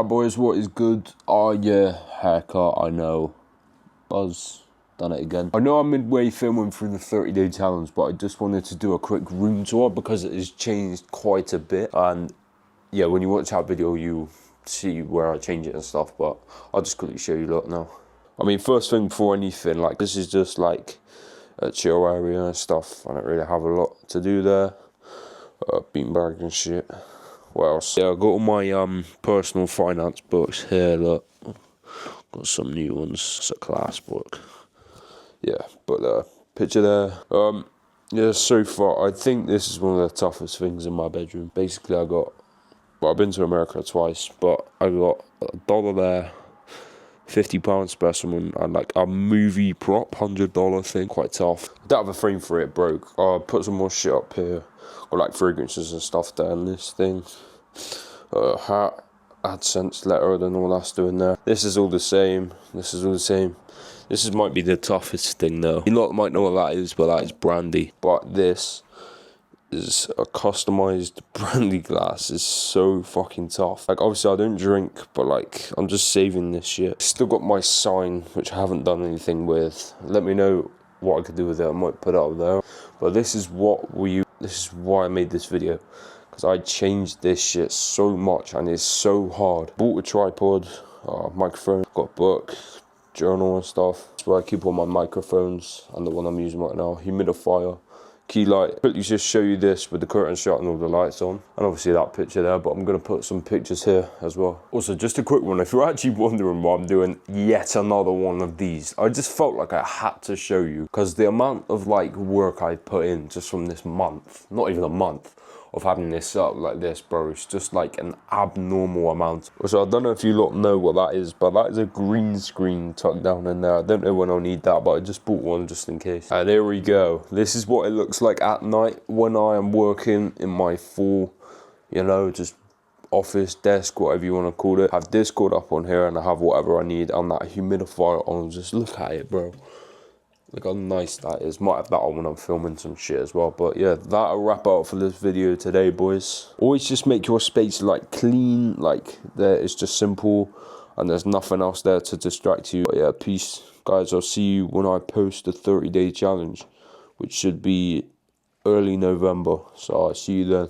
Alright boys, what is good? Oh yeah, haircut, I know. Buzz, done it again. I know I'm midway filming through the 30-day challenge, but I just wanted to do a quick room tour because it has changed quite a bit. And yeah, when you watch that video, you see where I change it and stuff, but I'll just quickly show you lot now. I mean, first thing before anything, like this is just like a chill area and stuff. I don't really have a lot to do there. Beanbag and shit. What else? Yeah, I got all my personal finance books here, look. Got some new ones. It's a class book. Yeah, but picture there. Yeah, so far I think this is one of the toughest things in my bedroom. Basically well, I've been to America twice, but I got $1 there, £50 specimen, and like a movie prop, $100 thing. Quite tough. I don't have a frame for it, broke. I put some more shit up here. Or like fragrances and stuff there in this thing. Hat, AdSense letter and all that's doing there. This is all the same. This might be the toughest thing though. You lot might know what that is, but that is brandy. But this is a customized brandy glass. It's so fucking tough. Like obviously I don't drink, but like I'm just saving this shit. Still got my sign, which I haven't done anything with. Let me know what I could do with it. I might put it up there. But this is why I made this video, because I changed this shit so much and it's so hard. Bought a tripod, microphone, got a book, journal and stuff. That's where I keep all my microphones and the one I'm using right now. Humidifier, key light. Quickly just show you this with the curtain shut and all the lights on, and obviously that picture there, but I'm gonna put some pictures here as well. Also, just a quick one, if you're actually wondering why I'm doing yet another one of these, I just felt like I had to show you, because the amount of like work I put in just from this month, not even a month, of having this up like this, bro, it's just like an abnormal amount. So I don't know if you lot know what that is, but that is a green screen tucked down in there. I don't know when I'll need that, but I just bought one just in case. And there we go. This is what it looks like at night when I am working in my full, you know, just office, desk, whatever you want to call it. I have Discord up on here and I have whatever I need on that humidifier on. Just look at it, bro. Look how nice that is. Might have that on when I'm filming some shit as well. But yeah, that'll wrap up for this video today, boys. Always just make your space like clean. Like there, it's just simple. And there's nothing else there to distract you. But yeah, peace. Guys, I'll see you when I post the 30-day challenge, which should be early November. So I'll see you then.